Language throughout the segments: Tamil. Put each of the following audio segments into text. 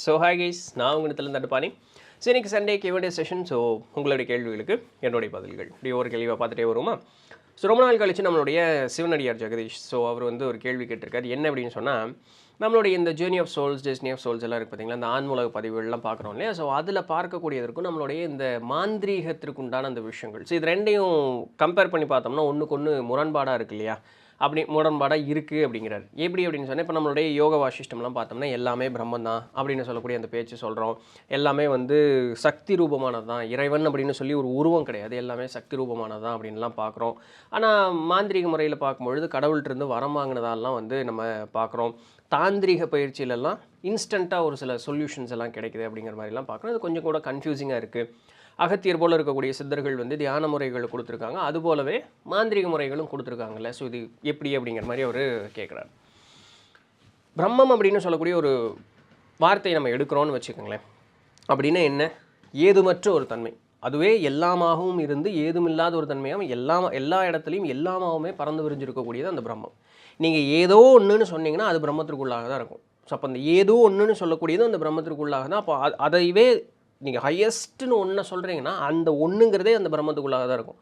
ஸோ ஹாய் கைஸ், நான் உங்களிடத்துல தடுப்பானி. ஸோ இன்றைக்கி சண்டே Q&A செஷன். ஸோ உங்களுடைய கேள்விகளுக்கு என்னுடைய பதில்கள் இப்படி ஒரு கேள்வியை பார்த்துட்டே வருமா. ஸோ ரொம்ப நாள் கழிச்சு நம்மளுடைய சிவனடியார் ஜெகதீஷ் ஸோ அவர் வந்து ஒரு கேள்வி கேட்டிருக்காரு. என்ன அப்படின்னு சொன்னால், நம்மளுடைய இந்த journey of souls, destiny of souls எல்லாம் இருக்குது பார்த்தீங்களா, இந்த ஆன்மூலக பதிவுகள்லாம் பார்க்குறோம் இல்லையா. ஸோ அதில் பார்க்கக்கூடியதற்கும் நம்மளுடைய இந்த மாந்திரீகத்திற்கு உண்டான அந்த விஷயங்கள், ஸோ இது ரெண்டையும் கம்பேர் பண்ணி பார்த்தோம்னா ஒன்றுக்கு ஒன்று முரண்பாடாக இருக்குது இல்லையா. அப்படி முரண்பாடாக இருக்குது அப்படிங்கிறார். எப்படி அப்படின்னு சொன்னால், இப்போ நம்மளுடைய யோக வாசிஷ்டம்லாம் பார்த்தோம்னா எல்லாமே பிரம்மன் தான் அப்படின்னு சொல்லக்கூடிய அந்த பேச்சு சொல்கிறோம். எல்லாமே வந்து சக்தி ரூபமானது தான், இறைவன் அப்படின்னு சொல்லி ஒரு உருவம் கிடையாது, எல்லாமே சக்தி ரூபமானது தான் அப்படின்லாம் பார்க்குறோம். ஆனால் மாந்திரிக முறையில் பார்க்கும்பொழுது கடவுள்கிட்டருந்து வரம் வாங்கினதாலாம் வந்து நம்ம பார்க்குறோம். தாந்திரிக பயிற்சியிலெல்லாம் இன்ஸ்டண்ட்டாக ஒரு சில சொல்யூஷன்ஸ் எல்லாம் கிடைக்குது அப்படிங்கிற மாதிரிலாம் பார்க்குறோம். அது கொஞ்சம் கூட கன்ஃபியூசிங்காக இருக்குது. அகத்தியர் போல் இருக்கக்கூடிய சித்தர்கள் வந்து தியான முறைகள் கொடுத்துருக்காங்க, அதுபோலவே மாந்திரிக முறைகளும் கொடுத்துருக்காங்கல்ல. ஸோ இது எப்படி அப்படிங்கிற மாதிரி அவர் கேட்குறார். பிரம்மம் அப்படின்னு சொல்லக்கூடிய ஒரு வார்த்தையை நம்ம எடுக்கிறோன்னு வச்சுக்கோங்களேன். அப்படின்னா என்ன? ஏதுமற்ற ஒரு தன்மை, அதுவே எல்லாமாகவும் இருந்து ஏதுமில்லாத ஒரு தன்மையாகவும் எல்லா இடத்துலையும் எல்லாமாகவுமே பறந்து விரிஞ்சிருக்கக்கூடியது அந்த பிரம்மம். நீங்கள் ஏதோ ஒன்றுன்னு சொன்னீங்கன்னா அது பிரம்மத்திற்குள்ளாக தான் இருக்கும். ஸோ அப்போ அந்த ஏதோ ஒன்றுன்னு சொல்லக்கூடியது அந்த பிரம்மத்திற்குள்ளாக தான். அப்போ அதைவே நீங்கள் ஹையஸ்ட்டுன்னு ஒன்றை சொல்கிறீங்கன்னா அந்த ஒன்றுங்கிறதே அந்த பிரம்மத்துக்குள்ளாக தான் இருக்கும்.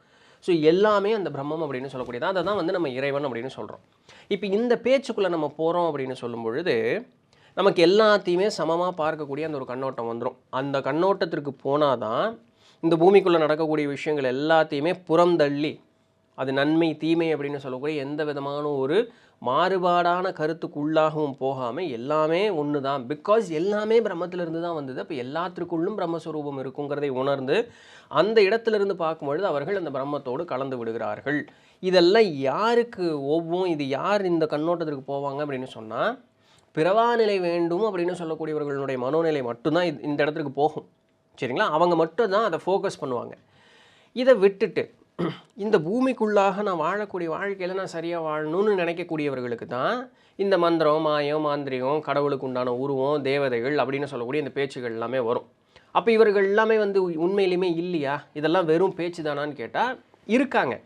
ஸோ எல்லாமே அந்த பிரம்மம் அப்படின்னு சொல்லக்கூடியது, அதை தான் வந்து நம்ம இறைவன் அப்படின்னு சொல்கிறோம். இப்போ இந்த பேச்சுக்குள்ளே நம்ம போகிறோம் அப்படின்னு சொல்லும் பொழுது நமக்கு எல்லாத்தையுமே சமமாக பார்க்கக்கூடிய அந்த ஒரு கண்ணோட்டம் வந்துடும். அந்த கண்ணோட்டத்திற்கு போனால் தான் இந்த பூமிக்குள்ளே நடக்கக்கூடிய விஷயங்கள் எல்லாத்தையுமே புறந்தள்ளி, அது நன்மை தீமை அப்படின்னு சொல்லக்கூடிய எந்த விதமான ஒரு மாறுபாடான கருத்துக்குள்ளாகவும் போகாமல் எல்லாமே ஒன்று தான், பிகாஸ் எல்லாமே பிரம்மத்திலிருந்து தான் வந்தது. அப்போ எல்லாத்திற்குள்ளும் பிரம்மஸ்வரூபம் இருக்குங்கிறதை உணர்ந்து அந்த இடத்துலேருந்து பார்க்கும்பொழுது அவர்கள் அந்த பிரம்மத்தோடு கலந்து விடுகிறார்கள். இதெல்லாம் யாருக்கு இது யார் இந்த கண்ணோட்டத்திற்கு போவாங்க அப்படின்னு சொன்னால், பிறவாநிலை வேண்டும் அப்படின்னு சொல்லக்கூடியவர்களுடைய மனோநிலை மட்டும்தான் இந்த இடத்துக்கு போகும். சரிங்களா? அவங்க மட்டும் தான் அதை ஃபோக்கஸ் பண்ணுவாங்க. இதை விட்டுட்டு இந்த பூமிக்குள்ளாக நான் வாழக்கூடிய வாழ்க்கையில் நான் சரியாக வாழணும்னு நினைக்கக்கூடியவர்களுக்கு தான் இந்த மந்திரம், மாயம், மாந்திரிகம், கடவுளுக்கு உண்டான உருவம், தேவதைகள் அப்படின்னு சொல்லக்கூடிய இந்த பேச்சுகள் எல்லாமே வரும். அப்போ இவர்கள் எல்லாமே வந்து உண்மையிலுமே இல்லையா, இதெல்லாம் வெறும் பேச்சு தானான்னு கேட்டால் இருக்காங்க.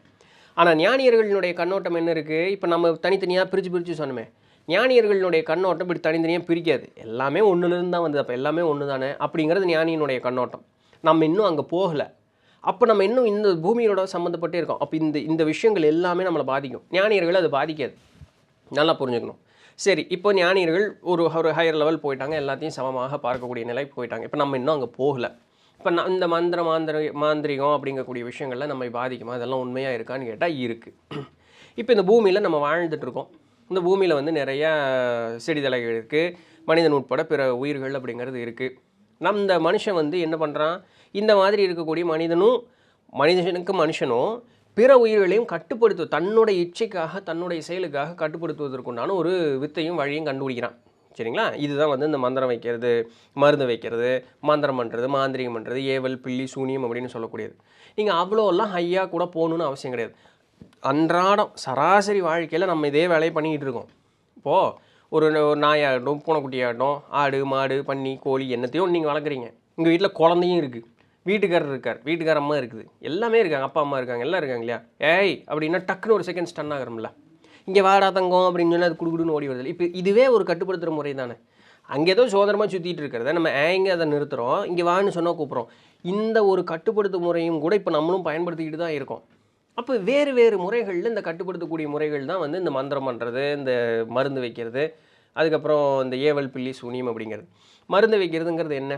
ஆனால் ஞானியர்களுடைய கண்ணோட்டம் என்ன இருக்குது? இப்போ நம்ம தனித்தனியாக பிரித்து சொன்னோமே, ஞானியர்களுடைய கண்ணோட்டம் இப்படி தனித்தனியாக பிரிக்காது, எல்லாமே ஒன்றுலேருந்து தான் வந்தது, அப்போ எல்லாமே ஒன்று தானே அப்படிங்கிறது ஞானியினுடைய கண்ணோட்டம். நம்ம இன்னும் அங்கே போகலை. அப்போ நம்ம இன்னும் இந்த பூமியோட சம்மந்தப்பட்டே இருக்கோம். அப்போ இந்த விஷயங்கள் எல்லாமே நம்மளை பாதிக்கும். ஞானியர்கள் அது பாதிக்காது, நல்லா புரிஞ்சுக்கணும். சரி, இப்போ ஞானியர்கள் ஒரு ஹையர் லெவல் போயிட்டாங்க, எல்லாத்தையும் சமமாக பார்க்கக்கூடிய நிலை போயிட்டாங்க. இப்போ நம்ம இன்னும் அங்கே போகலை. இப்போ இந்த மாந்திரிகம் அப்படிங்கக்கூடிய விஷயங்கள்லாம் நம்ம பாதிக்குமா, அதெல்லாம் உண்மையாக இருக்கான்னு கேட்டால் இருக்குது. இப்போ இந்த பூமியில் நம்ம வாழ்ந்துட்டுருக்கோம். இந்த பூமியில் வந்து நிறையா செடிதலைகள் இருக்குது, மனிதன் உட்பட பிற உயிர்கள் அப்படிங்கிறது இருக்குது. இந்த மனுஷன் வந்து என்ன பண்ணுறான், இந்த மாதிரி இருக்கக்கூடிய மனுஷனும் பிற உயிர்களையும் தன்னுடைய இச்சைக்காக, தன்னுடைய செயலுக்காக கட்டுப்படுத்துவதற்குண்டான ஒரு வித்தையும் வழியும் கண்டுபிடிக்கிறான். சரிங்களா? இதுதான் வந்து இந்த மந்திரம் வைக்கிறது, மருந்து வைக்கிறது, மந்திரம் பண்ணுறது, மாந்திரிகம் பண்ணுறது, ஏவல், பில்லி, சூனியம் அப்படின்னு சொல்லக்கூடியது. நீங்கள் அவ்வளோலாம் ஹையாக கூட போகணுன்னு அவசியம் கிடையாது. அன்றாடம் சராசரி வாழ்க்கையில் நம்ம இதே வேலையை பண்ணிக்கிட்டு இருக்கோம். இப்போது ஒரு நாயாகட்டும், பூனைக்குட்டியாகட்டும், ஆடு, மாடு, பன்னி, கோழி என்னத்தையும் நீங்கள் வளர்க்குறீங்க. உங்கள் வீட்டில் குழந்தையும் இருக்குது, வீட்டுக்காரர் இருக்கார், வீட்டுக்கார அம்மா இருக்குது, எல்லாமே இருக்காங்க, அப்பா அம்மா இருக்காங்க, எல்லாம் இருக்காங்க இல்லையா. ஏய் அப்படின்னா டக்குன்னு ஒரு செகண்ட் ஸ்டன் ஆகிறோம்ல. இங்கே வாடா தங்கம் அப்படின்னு சொல்லி அது குடுக்குடுன்னு ஓடி வருது. இப்போ இதுவே ஒரு கட்டுப்படுத்துகிற முறை தானே. அங்கே ஏதோ சோதனமாக சுற்றிட்டு இருக்கிறத நம்ம இங்கே அதை நிறுத்துகிறோம், இங்கே வான்னு சொன்னால் கூப்பிட்றோம். இந்த ஒரு கட்டுப்படுத்தும் முறையும் கூட இப்போ நம்மளும் பயன்படுத்திக்கிட்டு தான் இருக்கோம். அப்போ வேறு வேறு முறைகளில் இந்த கட்டுப்படுத்தக்கூடிய முறைகள் தான் வந்து இந்த மந்திரம் பண்ணுறது, இந்த மருந்து வைக்கிறது, அதுக்கப்புறம் இந்த ஏவல், பில்லி, சூனியம் அப்படிங்கிறது. மருந்து வைக்கிறதுங்கிறது என்ன?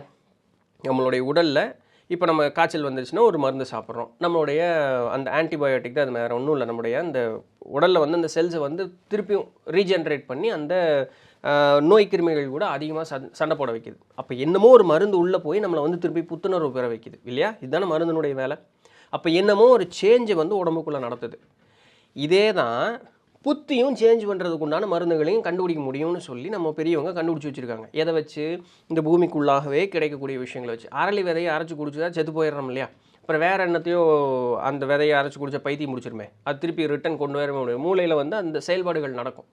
நம்மளுடைய உடலில் இப்போ நம்ம காய்ச்சல் வந்துருச்சுன்னா ஒரு மருந்து சாப்பிட்றோம், நம்மளுடைய அந்த ஆன்டிபயோட்டிக் தான். அது வேறு ஒன்றும் இல்லை, நம்மளுடைய அந்த உடலில் வந்து அந்த செல்ஸை வந்து திருப்பியும் ரீஜென்ரேட் பண்ணி அந்த நோய் கிருமிகள் கூட அதிகமாக சண்டை போட வைக்குது. அப்போ என்னமோ ஒரு மருந்து உள்ளே போய் நம்மளை வந்து திருப்பி புத்துணர்வு பெற வைக்குது இல்லையா. இதுதானே மருந்தினுடைய வேலை. அப்போ என்னமோ ஒரு சேஞ்சை வந்து உடம்புக்குள்ளே நடத்துது. இதே தான் புத்தியும் சேஞ்ச் பண்ணுறதுக்கு உண்டான மருந்துகளையும் கண்டுபிடிக்க முடியும்னு சொல்லி நம்ம பெரியவங்க கண்டுபிடிச்சி வச்சுருக்காங்க. எதை வச்சு? இந்த பூமிக்குள்ளாகவே கிடைக்கக்கூடிய விஷயங்களை வச்சு. அரளி விதையை அரைச்சி குடிச்சதா செத்து போயிடுறோம் இல்லையா. அப்புறம் வேறு என்னத்தையோ அந்த விதையை அரைச்சி குடிச்சா பைத்தியம் முடிச்சிருமே, அது திருப்பி ரிட்டன் கொண்டு வர முடியும். மூளையில் வந்து அந்த செயல்பாடுகள் நடக்கும்.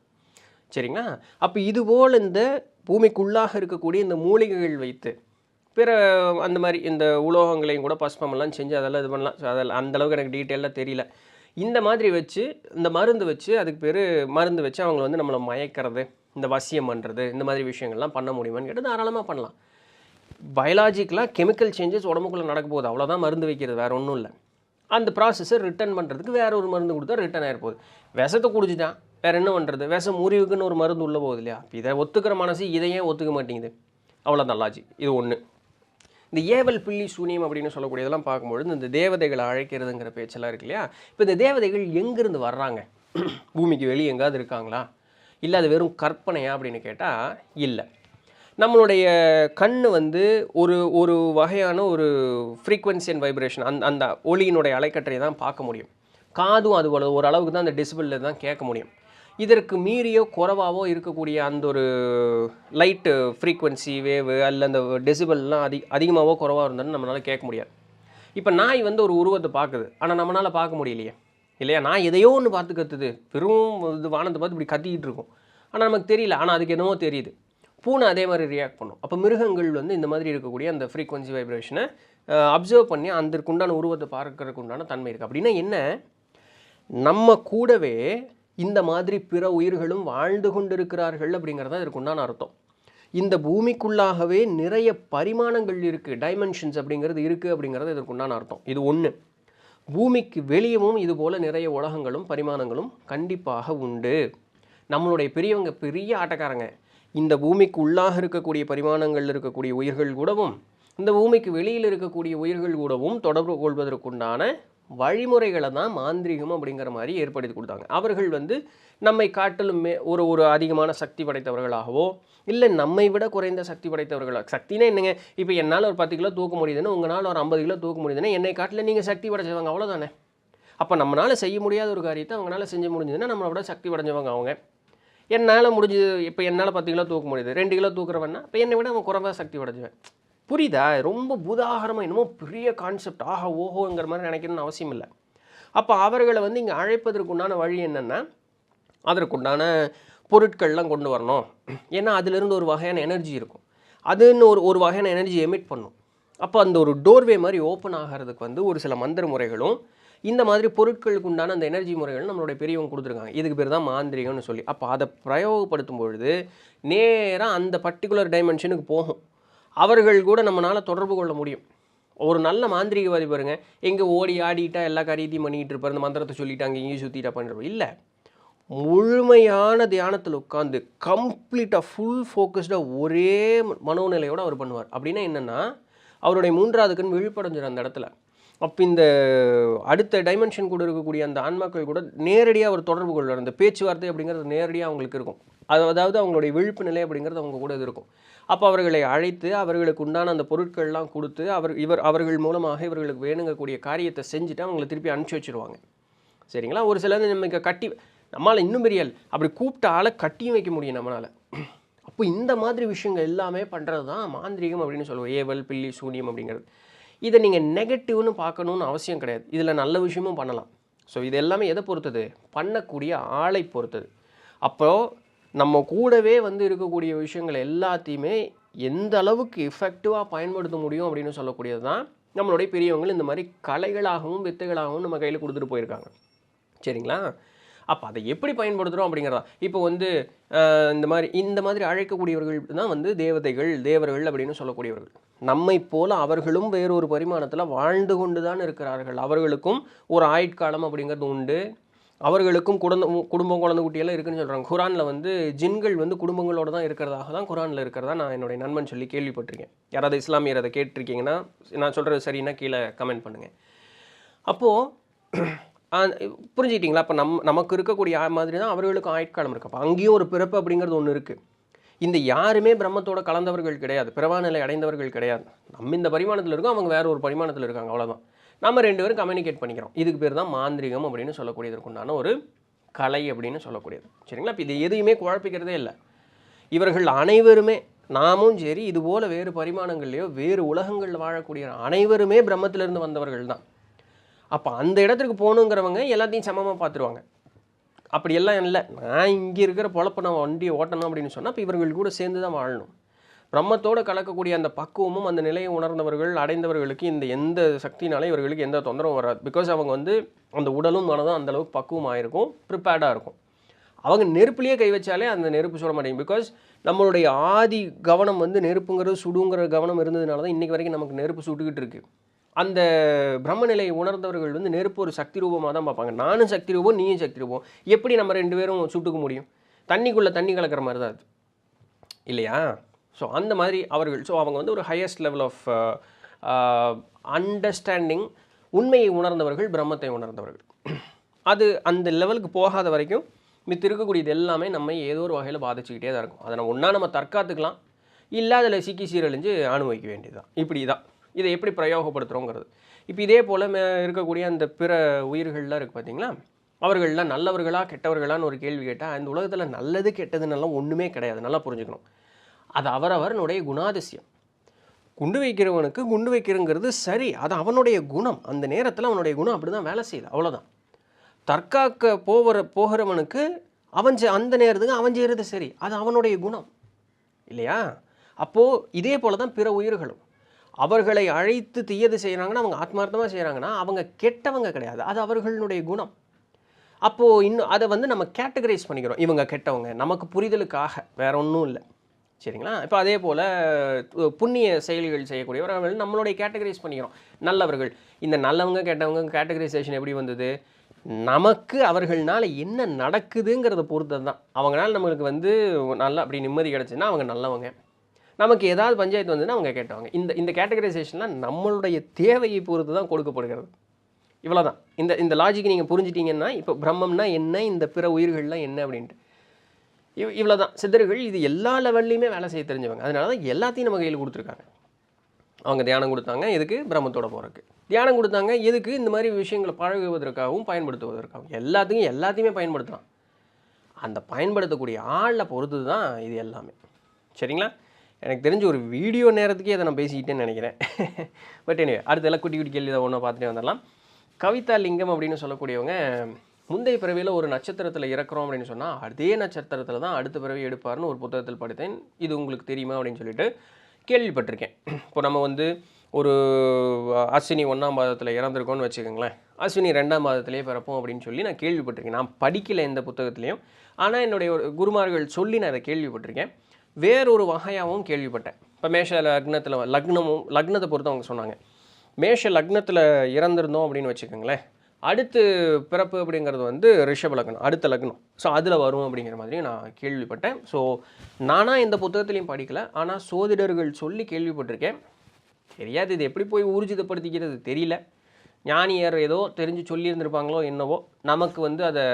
சரிங்களா? அப்போ இதுபோல் இந்த பூமிக்குள்ளாக இருக்கக்கூடிய இந்த மூலிகைகள் வைத்து பிற அந்த மாதிரி இந்த உலோகங்களையும் கூட பஸ்பமெல்லாம் செஞ்சு அதெல்லாம் இது பண்ணலாம். ஸோ அதெல்லாம் அந்தளவுக்கு எனக்கு டீட்டெயிலாக தெரியல. இந்த மாதிரி வச்சு இந்த மருந்து வச்சு, அதுக்கு பேர் மருந்து வச்சு அவங்கள வந்து நம்மளை மயக்கிறது, இந்த வசியம் பண்ணுறது, இந்த மாதிரி விஷயங்கள்லாம் பண்ண முடியுமான்னு கேட்டால் தாராளமாக பண்ணலாம். பயாலஜிக்கலாக கெமிக்கல் சேஞ்சஸ் உடம்புக்குள்ளே நடக்க போகுது, அவ்வளோதான். மருந்து வைக்கிறது வேறு ஒன்றும் இல்லை. அந்த ப்ராசஸை ரிட்டர்ன் பண்ணுறதுக்கு வேறு ஒரு மருந்து கொடுத்தா ரிட்டர்ன் ஆகிருப்போகுது. விஷத்தை குடிச்சிட்டான், வேறு என்ன பண்ணுறது? விஷம் முறிவுக்குன்னு ஒரு மருந்து உள்ளே போகுது இல்லையா? இதை ஒத்துக்கிற மனசு இதையே ஒத்துக்க மாட்டேங்குது. அவ்வளோதான் லாஜிக். இது ஒன்று. இந்த ஏவல் பில்லி சூனியம் அப்படின்னு சொல்லக்கூடியதெல்லாம் பார்க்கும்பொழுது இந்த தேவதைகளை அழைக்கிறதுங்கிற பேச்செல்லாம் இருக்கு இல்லையா? இப்போ இந்த தேவதைகள் எங்கேருந்து வர்றாங்க? பூமிக்கு வெளியே எங்காவது இருக்காங்களா, இல்லை அது வெறும் கற்பனையா அப்படின்னு கேட்டால் இல்லை. நம்மளுடைய கண் வந்து ஒரு ஒரு வகையான ஒரு ஃப்ரீக்வன்சி அண்ட் வைப்ரேஷன், அந்த ஒளியினுடைய அலைக்கற்றை தான் பார்க்க முடியும். காதும் அது ஒரு அளவுக்கு தான் அந்த டெசிபிளில் தான் கேட்க முடியும். இதற்கு மீறியோ குறைவாவோ இருக்கக்கூடிய அந்த ஒரு லைட்டு ஃப்ரீக்வன்சி வேவு அல்ல அந்த டெசிபிள்லாம் அதிகமாகவோ குறைவாக இருந்தாலும் நம்மளால் கேட்க முடியாது. இப்போ நாய் வந்து ஒரு உருவத்தை பார்க்குது, ஆனால் நம்மளால் பார்க்க முடியலையே இல்லையா? நான் எதையோ ஒன்று பார்த்து கற்றுது, வெறும் இது வானத்தை பார்த்து இப்படி கத்திக்கிட்டு இருக்கும், ஆனால் நமக்கு தெரியல, ஆனால் அதுக்கு என்னவோ தெரியுது. பூனை அதே மாதிரி ரியாக்ட் பண்ணும். அப்போ மிருகங்கள் வந்து இந்த மாதிரி இருக்கக்கூடிய அந்த ஃப்ரீக்வன்சி வைப்ரேஷனை அப்சர்வ் பண்ணி அதற்குண்டான உருவத்தை பார்க்கறதுக்கு உண்டான தன்மை இருக்குது. அப்படின்னா என்ன? நம்ம கூடவே இந்த மாதிரி பிற உயிர்களும் வாழ்ந்து கொண்டிருக்கிறார்கள் அப்படிங்கிறத இதற்குண்டான அர்த்தம். இந்த பூமிக்குள்ளாகவே நிறைய பரிமாணங்கள் இருக்குது, டைமென்ஷன்ஸ் அப்படிங்கிறது இருக்குது அப்படிங்கிறது இதற்குண்டான அர்த்தம். இது ஒன்று. பூமிக்கு வெளியவும் இது போல் நிறைய உலகங்களும் பரிமாணங்களும் கண்டிப்பாக உண்டு. நம்மளுடைய பெரியவங்க பெரிய ஆட்டக்காரங்க. இந்த பூமிக்கு உள்ளாக இருக்கக்கூடிய பரிமாணங்கள் இருக்கக்கூடிய உயிர்கள் கூடவும் இந்த பூமிக்கு வெளியில் இருக்கக்கூடிய உயிர்கள் கூடவும் தொடர்பு கொள்வதற்குண்டான வழிமுறைகளை தான் மாந்திரிகம் அப்படிங்கிற மாதிரி ஏற்படுத்தி கொடுத்தாங்க. அவர்கள் வந்து நம்மை காட்டிலும் ஒரு அதிகமான சக்தி படைத்தவர்களாகவோ இல்லை நம்மை விட குறைந்த சக்தி படைத்தவர்களாக. சக்தினா என்னங்க? இப்போ என்னால் ஒரு 10 கிலோ தூக்க முடியுதுன்னு உங்களால் ஒரு 50 கிலோ தூக்க முடியுதுன்னா என்னை காட்டில் நீங்கள் சக்தி படைச்சவங்க, அவ்வளோதானே. அப்போ நம்மளால் செய்ய முடியாத ஒரு காரியத்தை அவங்களால செஞ்சு முடிஞ்சதுன்னா நம்மளை விட சக்தி படைஞ்சவங்க அவங்க. என்னால் முடிஞ்சது, இப்போ என்னால் 10 கிலோ தூக்க முடியுது, 2 கிலோ தூக்குறவன்னா இப்போ என்னை விட அவன் குறைவாக சக்தி படைச்சுவேன். புரியுதா? ரொம்ப பூதாகரமாக என்னமோ பெரிய கான்செப்ட், ஆஹா ஓஹோங்கிற மாதிரி நினைக்கணும்னு அவசியம் இல்லை. அப்போ அவர்களை வந்து இங்கே அழைப்பதற்குண்டான வழி என்னென்னா, அதற்குண்டான பொருட்கள்லாம் கொண்டு வரணும். ஏன்னா அதிலிருந்து ஒரு வகையான எனர்ஜி இருக்கும், அதுன்னு ஒரு வகையான எனர்ஜி எமிட் பண்ணும். அப்போ அந்த ஒரு டோர்வே மாதிரி ஓப்பன் ஆகிறதுக்கு வந்து ஒரு சில மந்திர முறைகளும் இந்த மாதிரி பொருட்களுக்கு உண்டான அந்த எனர்ஜி முறைகள் நம்மளுடைய பெரியவங்க கொடுத்துருக்காங்க. இதுக்கு பேர் தான் மாந்திரிகம்னு சொல்லி. அப்போ அதை பிரயோகப்படுத்தும் பொழுது நேராக அந்த பர்டிகுலர் டைமென்ஷனுக்கு போகும். அவர்கள் கூட நம்மளால் தொடர்பு கொள்ள முடியும். ஒரு நல்ல மாந்திரிகவாதி பாருங்கள், எங்கே ஓடி ஆடிட்டா எல்லா காரியத்தையும் பண்ணிக்கிட்டு இருப்பார், இந்த மந்திரத்தை சொல்லிட்டாங்க இங்கேயும் சுற்றிட்டா பண்ணுறப்ப இல்லை. முழுமையான தியானத்தில் உட்காந்து கம்ப்ளீட்டாக ஃபுல் ஃபோக்கஸ்டாக ஒரே மனோநிலையோடு அவர் பண்ணுவார். அப்படின்னா என்னென்னா, அவருடைய 3வது கண் விழிப்படைஞ்சிடும் அந்த இடத்துல. அப்போ இந்த அடுத்த டைமென்ஷன் கூட இருக்கக்கூடிய அந்த ஆன்மாக்கள் கூட நேரடியாக அவர் தொடர்பு கொள்வார். அந்த பேச்சுவார்த்தை அப்படிங்கிறது நேரடியாக அவங்களுக்கு இருக்கும். அதாவது அவங்களுடைய விழிப்பு நிலை அப்படிங்கிறது அவங்க கூட இது இருக்கும். அப்போ அவர்களை அழைத்து அவர்களுக்கு உண்டான அந்த பொருட்கள்லாம் கொடுத்து அவர்கள் மூலமாக இவர்களுக்கு வேணுங்கக்கூடிய காரியத்தை செஞ்சுட்டு அவங்களை திருப்பி அனுப்பிச்சி வச்சுருவாங்க. சரிங்களா? ஒரு சிலர் நமக்கு கட்டி நம்மளால் இன்னும் பெரிய அப்படி கூப்பிட்ட ஆளை கட்டியும் வைக்க முடியும் நம்மளால். அப்போ இந்த மாதிரி விஷயங்கள் எல்லாமே பண்ணுறது தான் மாந்திரிகம் அப்படின்னு சொல்லுவோம். ஏவல் பில்லி சூனியம் அப்படிங்கிறது. இதை நீங்கள் நெகட்டிவ்னு பார்க்கணுன்னு அவசியம் கிடையாது. இதில் நல்ல விஷயமும் பண்ணலாம். ஸோ இது எல்லாமே எதை பொறுத்தது? பண்ணக்கூடிய ஆளை பொறுத்தது. அப்போது நம்ம கூடவே வந்து இருக்கக்கூடிய விஷயங்கள் எல்லாத்தையுமே எந்த அளவுக்கு எஃபெக்டிவாக பயன்படுத்த முடியும் அப்படின்னு சொல்லக்கூடியது தான் நம்மளுடைய பெரியவங்கள் இந்த மாதிரி கலைகளாகவும் வித்தைகளாகவும் நம்ம கையில் கொடுத்துட்டு போயிருக்காங்க. சரிங்களா? அப்போ அதை எப்படி பயன்படுத்துகிறோம் அப்படிங்கிறதா. இப்போ வந்து இந்த மாதிரி அழைக்கக்கூடியவர்கள் தான் வந்து தேவதைகள், தேவர்கள் அப்படின்னு சொல்லக்கூடியவர்கள். நம்மை போல அவர்களும் வேறொரு பரிமாணத்தில் வாழ்ந்து கொண்டு தான் இருக்கிறார்கள். அவர்களுக்கும் ஒரு ஆயுட்காலம் அப்படிங்கிறது உண்டு. அவர்களுக்கும் குடும்பம் குழந்தை குட்டியெல்லாம் இருக்குன்னு சொல்கிறாங்க. குரானில் வந்து ஜின்கள் வந்து குடும்பங்களோடு தான் இருக்கிறதாக தான் குரானில் இருக்கிறதா நான் என்னுடைய நண்பன் சொல்லி கேள்விப்பட்டிருக்கேன். யாராவது இஸ்லாமியர் அதை கேட்டிருக்கீங்கன்னா, நான் சொல்கிறது சரின்னா கீழே கமெண்ட் பண்ணுங்கள். அப்போது புரிஞ்சுக்கிட்டிங்களா? அப்போ நமக்கு இருக்கக்கூடிய மாதிரி தான் அவர்களுக்கும் ஆயுட்காலம் இருக்குது. அப்போ அங்கேயும் ஒரு பிறப்பு அப்படிங்கிறது ஒன்று இருக்குது. இந்த யாருமே பிரம்மத்தோட கலந்தவர்கள் கிடையாது, பிறவாநிலை அடைந்தவர்கள் கிடையாது. நம்ம இந்த பரிமாணத்தில் இருக்கோம், அவங்க வேறு ஒரு பரிமாணத்தில் இருக்காங்க, அவ்வளோதான். நம்ம 2 பேரும் கம்யூனிகேட் பண்ணிக்கிறோம். இதுக்கு பேர் தான் மாந்திரிகம் அப்படின்னு சொல்லக்கூடியதற்குண்டான ஒரு கலை அப்படின்னு சொல்லக்கூடியது. சரிங்களா? இப்போ இது எதையுமே குழப்பிக்கிறதே இல்லை. இவர்கள் அனைவருமே, நாமும் சரி, இதுபோல் வேறு பரிமாணங்கள்லையோ வேறு உலகங்களில் வாழக்கூடிய அனைவருமே பிரம்மத்திலிருந்து வந்தவர்கள் தான். அப்போ அந்த இடத்துக்கு போகணுங்கிறவங்க எல்லாத்தையும் சமமாக பார்த்துருவாங்க. அப்படியெல்லாம் இல்லை, நான் இங்கே இருக்கிற பொழப்பை நான் வண்டியை ஓட்டணும் அப்படின்னு சொன்னால் அப்போ இவர்கள் கூட சேர்ந்து தான் வாழணும். பிரம்மத்தோடு கலக்கக்கூடிய அந்த பக்குவமும் அந்த நிலையை உணர்ந்தவர்கள் அடைந்தவர்களுக்கு இந்த எந்த சக்தினாலே இவர்களுக்கு எந்த தொந்தரவும் வராது. பிகாஸ் அவங்க வந்து அந்த உடலும் மனதும் அந்தளவுக்கு பக்குவமாக இருக்கும், ப்ரிப்பேர்டாக இருக்கும். அவங்க நெருப்புலேயே கை வச்சாலே அந்த நெருப்பு சுட மாட்டேங்குது. பிகாஸ் நம்மளுடைய ஆதி கவனம் வந்து நெருப்புங்கிறது சுடுங்கிற கவனம் இருந்ததுனால தான் இன்றைக்கி வரைக்கும் நமக்கு நெருப்பு சுட்டுக்கிட்டு இருக்குது. அந்த பிரம்மநிலையை உணர்ந்தவர்கள் வந்து நெருப்பு ஒரு சக்தி ரூபமாக தான் பார்ப்பாங்க. நானும் சக்தி ரூபம், நீயும் சக்தி ரூபம். எப்படி நம்ம 2 பேரும் சுட்டுக்க முடியும்? தண்ணிக்குள்ளே தண்ணி கலக்கிற மாதிரி தான் அது இல்லையா? ஸோ அந்த மாதிரி அவர்கள் அவங்க வந்து ஒரு ஹையஸ்ட் லெவல் ஆஃப் அண்டர்ஸ்டாண்டிங், உண்மையை உணர்ந்தவர்கள், பிரம்மத்தை உணர்ந்தவர்கள். அது அந்த லெவலுக்கு போகாத வரைக்கும் மித்து இருக்கக்கூடியது எல்லாமே நம்ம ஏதோ ஒரு வகையில் பாதிச்சுக்கிட்டே தான் இருக்கும். அதை நம்ம தற்காத்துக்கலாம், இல்லை அதில் சிக்கி சீரழிஞ்சு அனுபவிக்க வேண்டியது தான். இப்படி தான் இதை எப்படி பிரயோகப்படுத்துகிறோங்கிறது. இப்போ இதே போல் இருக்கக்கூடிய அந்த பிற உயிர்கள்லாம் இருக்குது பார்த்தீங்களா, அவர்கள்லாம் நல்லவர்களா கெட்டவர்களான்னு ஒரு கேள்வி கேட்டால், இந்த உலகத்தில் நல்லது கெட்டதுன்னெல்லாம் ஒன்றுமே கிடையாது. நல்லா புரிஞ்சுக்கணும். அது அவரவனுடைய குணாதிசயம். குண்டு வைக்கிறவனுக்கு குண்டு வைக்கிறங்கிறது சரி, அது அவனுடைய குணம். அந்த நேரத்தில் அவனுடைய குணம் அப்படி தான் வேலை செய்யுது, அவ்வளோதான். தற்காக்க போகிறவனுக்கு அந்த நேரத்துக்கு அவன் செய்கிறது சரி, அது அவனுடைய குணம் இல்லையா? அப்போது இதே போல் தான் பிற உயிர்களும் அவர்களை அழைத்து தீயது செய்கிறாங்கன்னா, அவங்க ஆத்மார்த்தமாக செய்கிறாங்கன்னா, அவங்க கெட்டவங்க கிடையாது, அது அவர்களுடைய குணம். அப்போது இன்னும் அதை வந்து நம்ம கேட்டகரைஸ் பண்ணிக்கிறோம், இவங்க கெட்டவங்க, நமக்கு புரிதலுக்காக, வேற ஒன்றும் இல்லை. சரிங்களா? இப்போ அதே போல் புண்ணிய செயல்கள் செய்யக்கூடியவர்கள் நம்மளுடைய கேட்டகரைஸ் பண்ணிக்கிறோம், நல்லவர்கள். இந்த நல்லவங்க கெட்டவங்க கேட்டகரைசேஷன் எப்படி வந்தது? நமக்கு அவர்களால் என்ன நடக்குதுங்கிறத பொறுத்தது தான். அவங்களால நம்மளுக்கு வந்து நல்லா அப்படி நிம்மதி கிடச்சுன்னா அவங்க நல்லவங்க, நமக்கு ஏதாவது பஞ்சாயத்து வந்ததுன்னா அவங்க கேட்டவங்க. இந்த கேட்டகரைசேஷன்லாம் நம்மளுடைய தேவையை பொறுத்து தான் கொடுக்கப்படுகிறது. இவ்வளோ தான். இந்த லாஜிக் நீங்கள் புரிஞ்சிட்டிங்கன்னா, இப்போ பிரம்மம்னா என்ன, இந்த பிற உயிர்கள்லாம் என்ன அப்படின்ட்டு இவ்வளோ தான். சித்தர்கள் இது எல்லா லெவல்லையுமே வேலை செய்ய தெரிஞ்சவங்க. அதனால தான் எல்லாத்தையும் நம்ம கையில் கொடுத்துருக்காங்க. அவங்க தியானம் கொடுத்தாங்க எதுக்கு? பிரம்மத்தோட போகிறதுக்கு. தியானம் கொடுத்தாங்க எதுக்கு? இந்த மாதிரி விஷயங்களை பழகுவதற்காகவும் பயன்படுத்துவதற்காகவும். எல்லாத்தையுமே பயன்படுத்தலாம். அந்த பயன்படுத்தக்கூடிய ஆளில் பொறுத்து தான் இது எல்லாமே. சரிங்களா? எனக்கு தெரிஞ்ச ஒரு வீடியோ நேரத்துக்கே அதை நான் பேசிக்கிட்டேன்னு நினைக்கிறேன். பட் எனிவே, அடுத்த எல்லாம் குட்டி குட்டி கேள்வி தான் ஒன்றா பார்த்துட்டே வந்துடலாம். கவிதா லிங்கம் அப்படின்னு சொல்லக்கூடியவங்க, முந்தைய பிறவியில் ஒரு நட்சத்திரத்தில் இறக்குறோம் அப்படின்னு சொன்னால் அதே நட்சத்திரத்தில் தான் அடுத்த பிறவி எடுப்பார்னு ஒரு புத்தகத்தில் படித்தேன், இது உங்களுக்கு தெரியுமா அப்படின்னு சொல்லிட்டு கேள்விப்பட்டிருக்கேன். இப்போ நம்ம வந்து ஒரு அஸ்வினி 1ஆம் பாதத்தில் இறந்துருக்கோன்னு வச்சுக்கோங்களேன், அஸ்வினி 2ஆம் பாதத்திலே பிறப்போம் அப்படின்னு சொல்லி நான் கேள்விப்பட்டிருக்கேன். நான் படிக்கலை எந்த புத்தகத்துலேயும், ஆனால் என்னுடைய ஒரு குருமார்கள் சொல்லி நான் அதை கேள்விப்பட்டிருக்கேன். வேறொரு வகையாகவும் கேள்விப்பட்டேன். இப்போ மேஷ லக்னத்தை பொறுத்து அவங்க சொன்னாங்க, மேஷ லக்னத்தில் இறந்துருந்தோம் அப்படின்னு வச்சுக்கோங்களேன், அடுத்து பிறப்பு அப்படிங்கிறது வந்து ரிஷப லக்னம், அடுத்த லக்னம். ஸோ அதில் வரும் அப்படிங்கிற மாதிரி நான் கேள்விப்பட்டேன். ஸோ நானாக எந்த புத்தகத்துலையும் படிக்கலை, ஆனால் சோதிடர்கள் சொல்லி கேள்விப்பட்டிருக்கேன். தெரியாது இது எப்படி போய் ஊர்ஜிதப்படுத்திக்கிறது தெரியல. ஞானியர் ஏதோ தெரிஞ்சு சொல்லியிருந்திருப்பாங்களோ என்னவோ, நமக்கு வந்து அதை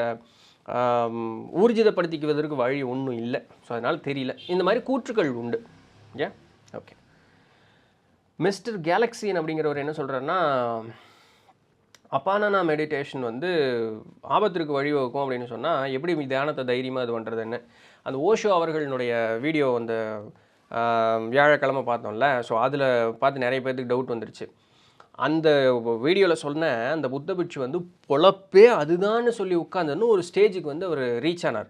ஊர்ஜிதப்படுத்திக்குவதற்கு வழி ஒன்றும் இல்லை. ஸோ அதனால் தெரியல. இந்த மாதிரி கூற்றுக்கள் உண்டு. ஏன் ஓகே. மிஸ்டர் கேலக்ஸின் அப்படிங்கிறவர் என்ன சொல்கிறாருன்னா, அப்பானா மெடிடேஷன் வந்து ஆபத்திற்கு வழிவகுக்கும் அப்படின்னு சொன்னால் எப்படி தியானத்தை தைரியமாக இது பண்ணுறதுன்னு அந்த ஓஷோ அவர்களுடைய வீடியோ அந்த வியாழக்கிழமை பார்த்தோம்ல. ஸோ அதில் பார்த்து நிறைய பேர்த்துக்கு டவுட் வந்துருச்சு. அந்த வீடியோவில் சொன்ன அந்த புத்த பிட்சு வந்து பொழப்பே அதுதான்னு சொல்லி உட்காந்துன்னு ஒரு ஸ்டேஜுக்கு வந்து அவர் ரீச் ஆனார்.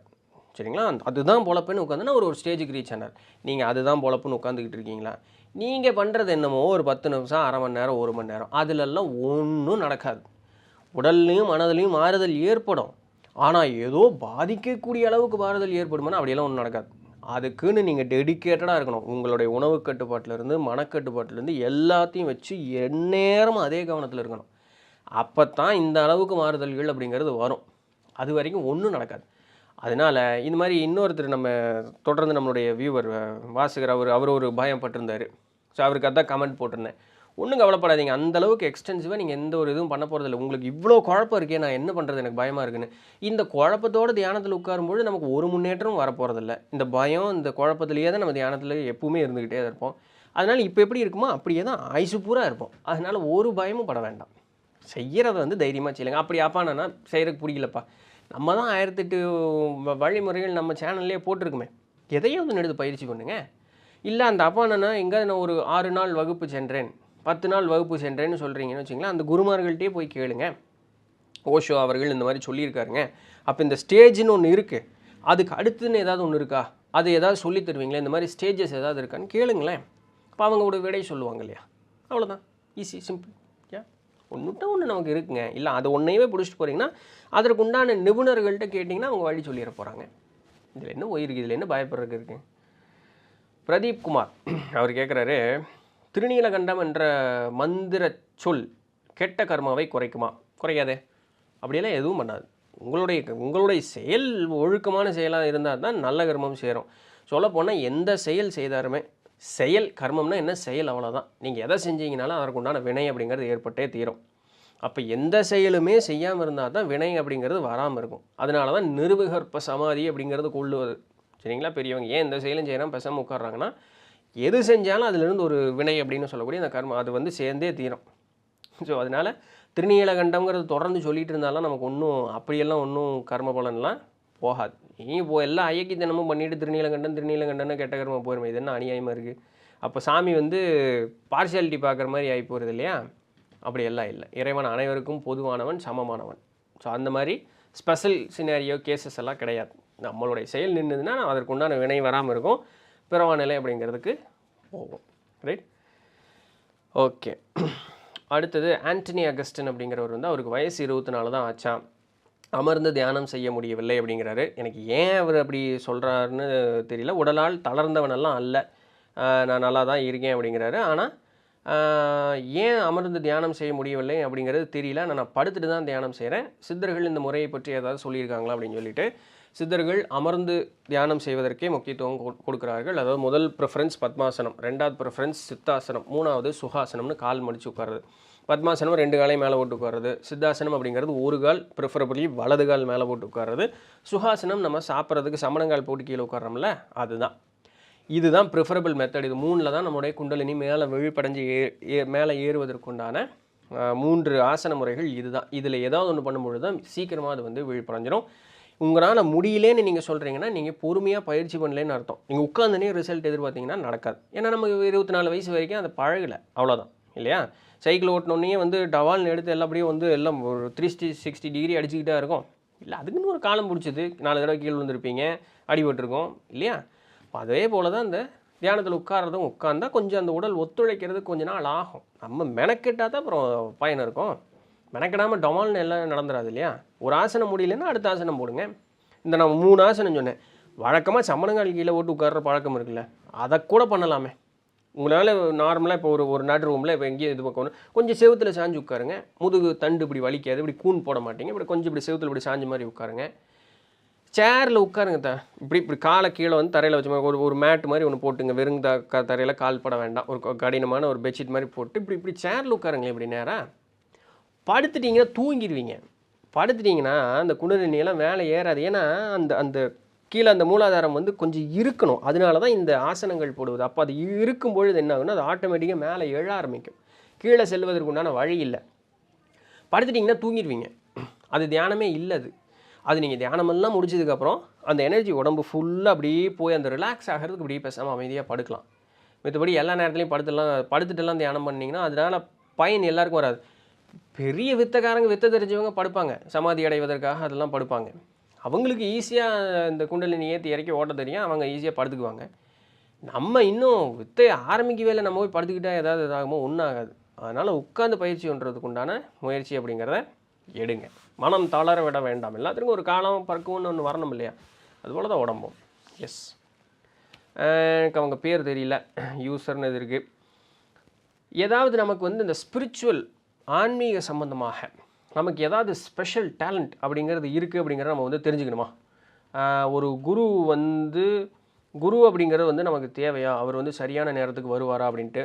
சரிங்களா? அதுதான் பொழப்புன்னு உட்காந்துன்னா ஒரு ஸ்டேஜுக்கு ரீச் ஆனார். நீங்கள் அதுதான் பொழப்புன்னு உட்காந்துக்கிட்டு இருக்கீங்களா? நீங்கள் பண்ணுறது என்னமோ ஒரு 10 நிமிஷம், அரை மணி நேரம், 1 மணி நேரம், அதிலெல்லாம் ஒன்றும் நடக்காது. உடல்லையும் மனதிலையும் மாறுதல் ஏற்படும், ஆனால் ஏதோ பாதிக்கக்கூடிய அளவுக்கு மாறுதல் ஏற்படுமானா அப்படியெல்லாம் ஒன்றும் நடக்காது. அதுக்குன்னு நீங்கள் டெடிக்கேட்டடாக இருக்கணும். உங்களுடைய உணவு கட்டுப்பாட்டிலேருந்து மனக்கட்டுப்பாட்டிலேருந்து எல்லாத்தையும் வச்சு எந்நேரமும் அதே கவனத்தில் இருக்கணும். அப்போ தான் இந்த அளவுக்கு மாறுதல்கள் அப்படிங்கிறது வரும். அது வரைக்கும் ஒன்றும் நடக்காது. அதனால் இந்த மாதிரி இன்னொருத்தர் நம்ம தொடர்ந்து நம்மளுடைய வியூவர் வாசகர் அவர் ஒரு பயம் பட்டிருந்தார். ஸோ அவருக்கு அதான் கமெண்ட் போட்டிருந்தேன், ஒன்றும் கவலைப்படாதீங்க, அந்தளவுக்கு எக்ஸ்டென்சிவாக நீங்கள் எந்த ஒரு இதுவும் பண்ண போகிறதில்ல. உங்களுக்கு இவ்வளோ குழப்பம் இருக்கே, நான் என்ன பண்ணுறது, எனக்கு பயமாக இருக்குன்னு. இந்த குழப்பத்தோடு தியானத்தில் உட்காரும்போது நமக்கு ஒரு முன்னேற்றமும் வரப்போகிறதில்ல. இந்த பயம், இந்த குழப்பத்திலேயே தான் நம்ம தியானத்தில் எப்பவுமே இருந்துக்கிட்டே தான் இருப்போம். அதனால் இப்போ எப்படி இருக்குமோ அப்படியே தான் ஆயுசு பூரா இருப்போம். அதனால் ஒரு பயமும் பட வேண்டாம். செய்கிறத வந்து தைரியமாக செய்யலைங்க. அப்படி ஆப்பானா செய்கிறதுக்கு பிடிக்கலப்பா, நம்ம தான் 1008 வழிமுறைகள் நம்ம சேனல்லே போட்டிருக்குமே, எதையும் வந்து எடுத்து பயிற்சி பண்ணுங்க. இல்லை அந்த அப்பானா எங்கே நான் ஒரு 6 நாள் வகுப்பு சென்றேன், 10 நாள் வகுப்பு சென்றேன்னு சொல்கிறீங்கன்னு வச்சுங்களேன், அந்த குருமார்கள்ட்டே போய் கேளுங்க. ஓஷோ அவர்கள் இந்த மாதிரி சொல்லியிருக்காருங்க. அப்போ இந்த ஸ்டேஜ்னு ஒன்று இருக்குது, அதுக்கு அடுத்துன்னு ஏதாவது ஒன்று இருக்கா, அது ஏதாவது சொல்லி தருவீங்களா, இந்த மாதிரி ஸ்டேஜஸ் ஏதாவது இருக்கான்னு கேளுங்களேன். அப்போ அவங்க ஒரு விடை சொல்லுவாங்க இல்லையா? அவ்வளோதான், ஈஸி, சிம்பிள். யா ஒன்றுட்ட ஒன்று நமக்கு இருக்குங்க. இல்லை அது ஒன்றையவே பிடிச்சிட்டு போகிறீங்கன்னா அதற்கு உண்டான நிபுணர்கள்ட்ட கேட்டிங்கன்னா அவங்க வழி சொல்லிட போகிறாங்க. இதில் என்ன போயிருக்கு, இதில் என்ன பயப்படுறதுக்கு இருக்குது? பிரதீப் குமார் அவர் கேட்குறாரு, திருநீலகண்டம் என்ற மந்திர சொல் கெட்ட கர்மாவை குறைக்குமா? குறையாதே. அப்படியெல்லாம் எதுவும் பண்ணாது. உங்களுடைய செயல் ஒழுக்கமான செயலாக இருந்தால் தான் நல்ல கர்மம் சேரும். சொல்லப்போனால் எந்த செயல் செய்தாருமே, செயல் கர்மம்னா என்ன செயல், அவ்வளோதான். நீங்கள் எதை செஞ்சீங்கனாலும் அதற்கு உண்டான வினை அப்படிங்கிறது ஏற்பட்டே தீரும். அப்போ எந்த செயலுமே செய்யாமல் இருந்தால் தான் வினை அப்படிங்கிறது வராமல் இருக்கும். அதனால தான் நிர்விகற்ப சமாதி அப்படிங்கிறது கொள்ளுவது. சரிங்களா? பெரியவங்க ஏன் எந்த செயலும் செய்யறாமல் பேசாமல் உட்காடுறாங்கன்னா, எது செஞ்சாலும் அதுலேருந்து ஒரு வினை அப்படின்னு சொல்லக்கூடிய அந்த கர்மம் அது வந்து சேர்ந்தே தீரும். ஸோ அதனால் திருநீலகண்டம்ங்கிறது தொடர்ந்து சொல்லிட்டு இருந்தாலும் நமக்கு ஒன்றும் அப்படியெல்லாம் ஒன்றும் கர்ம பலன்லாம் போகாது. நீங்கள் எல்லாம் ஐயக்கித்தனமும் பண்ணிவிட்டு திருநீலகண்டன்னு கெட்ட கர்மம் போயிடும். இது என்ன அநியாயமாக இருக்குது? அப்போ சாமி வந்து பார்ஷியாலிட்டி பார்க்குற மாதிரி ஆகி போகிறது இல்லையா? அப்படியெல்லாம் இல்லை. இறைவன் அனைவருக்கும் பொதுவானவன், சமமானவன். ஸோ அந்த மாதிரி ஸ்பெஷல் சினாரியோ கேசஸ் எல்லாம் கிடையாது. நம்மளுடைய செயல் நின்றுதுன்னா அதற்கு உண்டான வினை வராமல் இருக்கும், பிறவா நிலை அப்படிங்கிறதுக்கு போகும். Right, okay. அடுத்தது ஆண்டனி அகஸ்டின் அப்படிங்கிறவர் வந்து அவருக்கு வயசு 24 தான் ஆச்சான், அமர்ந்து தியானம் செய்ய முடியவில்லை அப்படிங்கிறாரு. எனக்கு ஏன் அவர் அப்படி சொல்கிறாருன்னு தெரியல. உடலால் தளர்ந்தவனெல்லாம் அல்ல, நான் நல்லா தான் இருக்கேன் அப்படிங்கிறாரு. ஆனால் ஏன் அமர்ந்து தியானம் செய்ய முடியவில்லை அப்படிங்கிறது தெரியல. நான் படுத்துட்டு தான் தியானம் செய்கிறேன். சித்தர்கள் இந்த முறையை பற்றி ஏதாவது சொல்லியிருக்காங்களா அப்படின்னு சொல்லிட்டு, சித்தர்கள் அமர்ந்து தியானம் செய்வதற்கே முக்கியத்துவம் கொடுக்குறார்கள். அதாவது முதல் ப்ரிஃபரன்ஸ் பத்மாசனம், ரெண்டாவது ப்ரிஃபரன்ஸ் சித்தாசனம், மூணாவது சுகாசனம்னு கால் மடித்து உட்காருது. பத்மாசனம் 2 காலையும் மேலே போட்டு உட்காருது. சித்தாசனம் அப்படிங்கிறது ஒரு கால், ப்ரிஃபரபிளி வலது கால் மேலே போட்டு உட்காருது. சுகாசனம் நம்ம சாப்பிட்றதுக்கு சமணங்கால் போட்டு கீழே உட்காரோம்ல, அதுதான். இதுதான் ப்ரிஃபரபிள் மெத்தட். இது 3ல் தான் நம்மளுடைய குண்டலினி மேலே விழிப்படைஞ்சு மேலே ஏறுவதற்குண்டான 3 ஆசன முறைகள் இதுதான். இதில் ஏதாவது ஒன்று பண்ணும்பொழுது தான் சீக்கிரமாக அது வந்து விழிப்படைஞ்சிடும். உங்களால் முடியலேன்னு நீங்கள் சொல்கிறீங்கன்னா நீங்கள் பொறுமையாக பயிற்சி பண்ணலேன்னு அர்த்தம். நீங்கள் உட்காந்துனே ரிசல்ட் எதிர்பார்த்தீங்கன்னா நடக்காது. ஏன்னா நம்ம 24 வயசு வரைக்கும் அதை பழகலை, அவ்வளோதான் இல்லையா? சைக்கிள் ஓட்டினோடனே வந்து டவால்னு எடுத்து எல்லாப்படியும் வந்து எல்லாம் ஒரு 360 டிகிரி அடிச்சுக்கிட்டே இருக்கும். இல்லை, அதுக்குன்னு ஒரு காலம் பிடிச்சது. 4 தடவை கீழே விழுந்திருப்பீங்க, அடிபட்டிருக்கோம் இல்லையா? அதே போல் தான் இந்த தியானத்தில் உட்கார்றதும் உட்கார்ந்தால் கொஞ்சம் அந்த உடல் ஒத்துழைக்கிறது கொஞ்ச நாள் ஆகும். நம்ம மெனக்கெட்டால் தான் அப்புறம் பயன் இருக்கும். மெனக்கெடாமல் டொமால்னு எல்லாம் நடந்துடாது இல்லையா? ஒரு ஆசனம் முடியலன்னா அடுத்த ஆசனம் போடுங்க. இந்த நான் 3 ஆசனம் சொன்னேன். வழக்கமாக சமணங்கால் கீழே போட்டு உட்கார்ற பழக்கம் இருக்குல்ல, அதை கூட பண்ணலாமே. உங்களால் நார்மலாக இப்போ ஒரு நடு ரூமில் இப்போ எங்கேயும் இது பக்கம் கொஞ்சம் செவுத்தில் சாஞ்சு உட்காருங்க. முதுகு தண்டு இப்படி வலிக்காது, இப்படி கூன் போட மாட்டீங்க, இப்படி கொஞ்சம் இப்படி செவுத்தில் இப்படி சாஞ்ச மாதிரி உட்காருங்க. சேரில் உட்காருங்க. இப்படி காலை கீழே வந்து தரையில் வச்ச ஒரு மேட் மாதிரி ஒன்று போட்டுங்க. வெறும் தரையில் கால் பட வேண்டாம். ஒரு கடினமான ஒரு பெட்ஷீட் மாதிரி போட்டு இப்படி சேரில் உட்காருங்களேன். இப்படி நேராக படுத்துட்டிங்கன்னா தூங்கிடுவீங்க. படுத்துட்டிங்கன்னா அந்த குண்டலினியெல்லாம் மேலே ஏறாது. ஏன்னா அந்த கீழே அந்த மூலாதாரம் வந்து கொஞ்சம் இருக்கணும். அதனால தான் இந்த ஆசனங்கள் போடுவது. அப்போ அது இருக்கும் பொழுது என்ன ஆகுன்னா அது ஆட்டோமேட்டிக்காக மேலே எழ ஆரம்பிக்கும். கீழே செல்வதற்கு உண்டான வழி இல்லை. படுத்துட்டிங்கன்னா தூங்கிடுவீங்க. அது தியானமே இல்லை. அது நீங்கள் தியானமெல்லாம் முடிச்சதுக்கப்புறம் அந்த எனர்ஜி உடம்பு ஃபுல்லாக அப்படியே போய் அந்த ரிலாக்ஸ் ஆகிறதுக்கு அப்படியே பேசாமல் அமைதியாக படுக்கலாம். மற்றபடி எல்லா நேரத்துலையும் படுத்துட்டெல்லாம் தியானம் பண்ணிங்கன்னா அதனால் பயன் எல்லாருக்கும் வராது. பெரிய வித்தக்காரங்க, வித்தை தெரிஞ்சவங்க படுப்பாங்க, சமாதி அடைவதற்காக அதெல்லாம் படுப்பாங்க. அவங்களுக்கு ஈஸியாக இந்த குண்டலினி ஏற்றி இறக்கி ஓட்ட தெரியும், அவங்க ஈஸியாக படுத்துக்குவாங்க. நம்ம இன்னும் வித்தை ஆரம்பிக்கவே இல்லை, நம்ம போய் படுத்துக்கிட்டால் ஏதாவது இதாகுமோ? ஒன்றும் ஆகாது. அதனால் உட்காந்து பயிற்சி பண்ணுறதுக்கு உண்டான முயற்சி அப்படிங்கிறத எடுங்க. மனம் தளர விட வேண்டாம். எல்லாத்துக்கும் ஒரு காலம் பறக்கும்னு ஒன்று வரணும் இல்லையா? அதுபோல் தான் உடம்பும். எஸ், எனக்கு அவங்க பேர் தெரியல, யூசர்னு இது இருக்குது. ஏதாவது நமக்கு வந்து இந்த ஸ்பிரிச்சுவல் ஆன்மீக சம்பந்தமாக நமக்கு ஏதாவது ஸ்பெஷல் டேலண்ட் அப்படிங்கிறது இருக்குது அப்படிங்கிறத நம்ம வந்து தெரிஞ்சுக்கணுமா? ஒரு குரு அப்படிங்கிறது வந்து நமக்கு தேவையா? அவர் வந்து சரியான நேரத்துக்கு வருவாரா அப்படின்ட்டு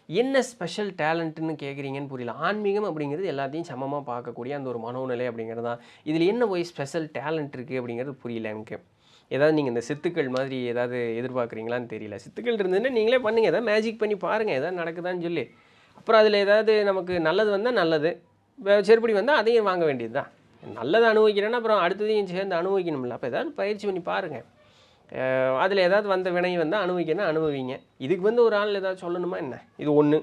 என்ன ஸ்பெஷல் டேலண்ட்டுன்னு கேட்குறீங்கன்னு புரியல. ஆன்மீகம் அப்படிங்கிறது எல்லாத்தையும் சமமாக பார்க்கக்கூடிய அந்த ஒரு மனோநிலை அப்படிங்கிறது தான். இதில் என்ன போய் ஸ்பெஷல் டேலண்ட் இருக்குது அப்படிங்கிறது புரியல எனக்கு. ஏதாவது நீங்கள் இந்த சித்துக்கள் மாதிரி ஏதாவது எதிர்பார்க்குறீங்களான்னு தெரியல. சித்துக்கள் இருந்ததுன்னா நீங்களே பண்ணுங்கள், ஏதாவது மேஜிக் பண்ணி பாருங்கள், ஏதாவது நடக்குதான்னு சொல்லி. அப்புறம் அதில் ஏதாவது நமக்கு நல்லது வந்தால் நல்லது, செருப்படி வந்தால் அதையும் வாங்க வேண்டியது தான். நல்லதை அனுபவிக்கிறேன்னா அப்புறம் அடுத்ததையும் சேர்ந்து அனுபவிக்கணும்ல. அப்போ ஏதாவது பயிற்சி பண்ணி பாருங்கள். அதில் ஏதாவது வந்த வினை வந்தால் அனுபவிக்கணும், அனுபவிங்க. இதுக்கு வந்து ஒரு ஆள் ஏதாவது சொல்லணுமா என்ன? இது ஒன்று.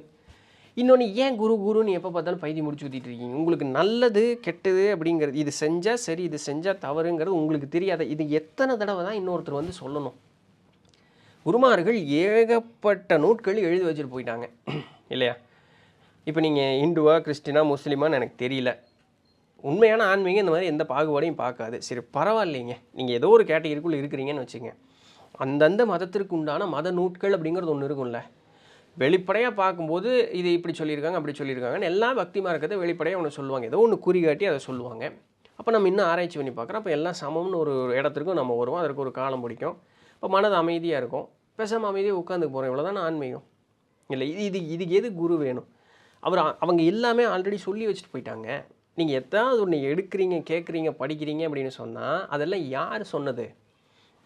இன்னொன்று, ஏன் குருன்னு எப்போ பார்த்தாலும் பைத்தி முடிச்சு ஊற்றிட்டு இருக்கீங்க? உங்களுக்கு நல்லது கெட்டது அப்படிங்கிறது, இது செஞ்சால் சரி, இது செஞ்சால் தவறுங்கிறது உங்களுக்கு தெரியாத. இது எத்தனை தடவை தான் இன்னொருத்தர் வந்து சொல்லணும்? குருமார்கள் ஏகப்பட்ட நூட்கள் எழுதி வச்சுட்டு போயிட்டாங்க இல்லையா? இப்போ நீங்கள் இந்துவா கிறிஸ்டினா முஸ்லீமான்னு எனக்கு தெரியல. உண்மையான ஆன்மீகம் இந்த மாதிரி எந்த பாகுபாடையும் பார்க்காது. சரி பரவாயில்லைங்க, நீங்கள் ஏதோ ஒரு கேட்டகரிக்குள்ளே இருக்கிறீங்கன்னு வச்சுங்க. அந்தந்த மதத்திற்கு உண்டான மத நூட்கள் அப்படிங்கிறது ஒன்று இருக்கும்ல. வெளிப்படையாக பார்க்கும்போது இது இப்படி சொல்லியிருக்காங்க அப்படி சொல்லியிருக்காங்கன்னு எல்லா பக்திமாக இருக்கிறத வெளிப்படையாக ஒன்று சொல்லுவாங்க. ஏதோ ஒன்று குறிகாட்டி அதை சொல்லுவாங்க. அப்போ நம்ம இன்னும் ஆராய்ச்சி பண்ணி பார்க்குறோம். அப்போ எல்லாம் சமம்னு ஒரு இடத்துக்கும் நம்ம வருவோம். அதற்கு ஒரு காலம் பிடிக்கும். இப்போ மனது அமைதியாக இருக்கும். பேசாமல் அமைதியாக உட்காந்துக்கு போகிறோம். இவ்வளோ தானே ஆன்மீகம் இல்லை. இதுக்கு எது குரு வேணும்? அவங்க எல்லாமே ஆல்ரெடி சொல்லி வச்சுட்டு போயிட்டாங்க. நீங்கள் எதாவது ஒன்று எடுக்கிறீங்க, கேட்குறீங்க, படிக்கிறீங்க அப்படின்னு சொன்னால் அதெல்லாம் யார் சொன்னது?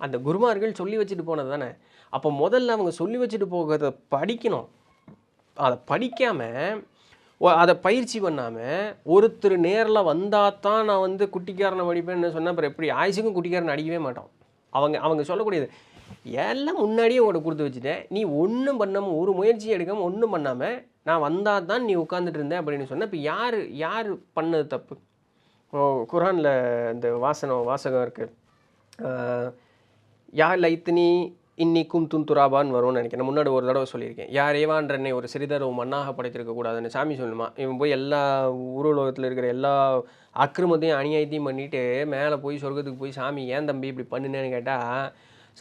அந்த குருமார்கள் சொல்லி வச்சுட்டு போனது தானே. அப்போ முதல்ல அவங்க சொல்லி வச்சுட்டு போகிறத படிக்கணும். அதை படிக்காமல் அதை பயிற்சி பண்ணாமல் ஒருத்தர் நேரில் வந்தால் தான் நான் வந்து குட்டிக்காரனை படிப்பேன்னு சொன்னால் அப்புறம் எப்படி? ஆயுசுக்கும் குட்டிக்காரனை அடிக்கவே மாட்டோம். அவங்க சொல்லக்கூடியது எல்லாம் முன்னாடியே உங்கள்கிட்ட கொடுத்து வச்சுட்டேன், நீ ஒன்றும் பண்ணாமல் ஒரு முயற்சியும் எடுக்காமல் ஒன்றும் பண்ணாமல் நான் வந்தால் தான் நீ உட்காந்துட்டு இருந்தேன் அப்படின்னு சொன்னால் இப்போ யார் பண்ணது தப்பு? குரானில் இந்த வாசகம் இருக்குது. யா லைத்தினி இன்னிக்கும் துந்துராபான்னு வரும்னு நினைக்கிறேன். முன்னாடி ஒரு தடவை சொல்லியிருக்கேன். யார் ஏவான்றனை ஒரு சிறிதரவு மண்ணாக படைத்திருக்கக்கூடாதுன்னு சாமி சொல்லுமா. இவன் போய் எல்லா உருவலோகத்தில் இருக்கிற எல்லா அக்கிரமத்தையும் அநியாயத்தையும் பண்ணிவிட்டு மேலே போய் சொர்க்கத்துக்கு போய் சாமி ஏன் தம்பி இப்படி பண்ணுனேன்னு கேட்டால்,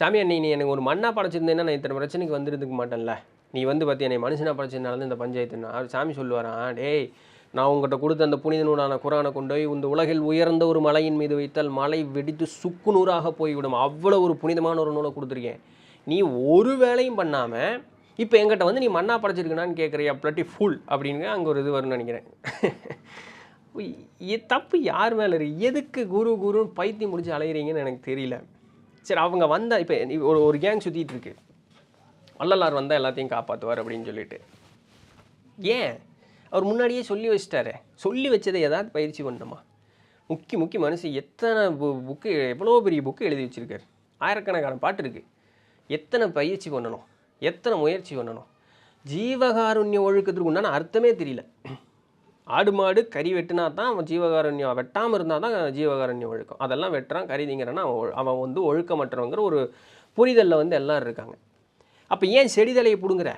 சாமி அன்னை நீ எனக்கு ஒரு மண்ணாக படைச்சிருந்தேன்னா நான் இத்தனை பிரச்சனைக்கு வந்துருந்துக்க மாட்டேன்ல. நீ வந்து பார்த்தி என்னை மனுஷனாக படைச்சதுனால இந்த பஞ்சாயத்துன்னா சாமி சொல்லுவாரான், டேய் நான் உங்கள்கிட்ட கொடுத்த அந்த புனித நூலான குரானை கொண்டு போய் இந்த உலகில் உயர்ந்த ஒரு மலையின் மீது வைத்தால் மலை வெடித்து சுக்கு நூறாக போய்விடும். அவ்வளோ ஒரு புனிதமான ஒரு நூலை கொடுத்துருக்கேன். நீ ஒரு வேலையும் பண்ணாமல் இப்போ எங்கிட்ட வந்து நீ மண்ணா படைச்சிருக்கனான்னு கேட்குறியா பிளட்டி ஃபுல் அப்படின்னு அங்கே ஒரு இது வரும்னு நினைக்கிறேன். தப்பு யார் மேலே இருக்கு? எதுக்கு குருன்னு பைத்தியம் முடிச்சு அலையிறீங்கன்னு எனக்கு தெரியல. சரி அவங்க வந்தால் இப்போ ஒரு கேங் சுற்றிட்டு இருக்கு, வள்ளலார் வந்தால் எல்லாத்தையும் காப்பாற்றுவார் அப்படின்னு சொல்லிட்டு. ஏன் அவர் முன்னாடியே சொல்லி வச்சிட்டாரு. சொல்லி வச்சதை ஏதாவது பயிற்சி பண்ணணுமா? முக்கிய மனுஷன் எத்தனை புக்கு, எவ்வளோ பெரிய புக்கு எழுதி வச்சுருக்காரு. ஆயிரக்கணக்கான பாட்டு இருக்குது. எத்தனை பயிற்சி பண்ணணும், எத்தனை முயற்சி பண்ணணும்? ஜீவகாருண்ய ஒழுக்கத்துக்கு உண்டான அர்த்தமே தெரியல. ஆடு மாடு கறி வெட்டினா தான் அவன் ஜீவகாருண்யம், வெட்டாமல் இருந்தால் தான் ஜீவகாருண்யம் ஒழுக்கம். அதெல்லாம் வெட்டுறான் கறி திங்கிறான்னா அவன் வந்து ஒழுக்கமற்றவங்கிற ஒரு புரிதலில் வந்து எல்லோரும் இருக்காங்க. அப்போ ஏன் செடிதலையை பிடுங்குற?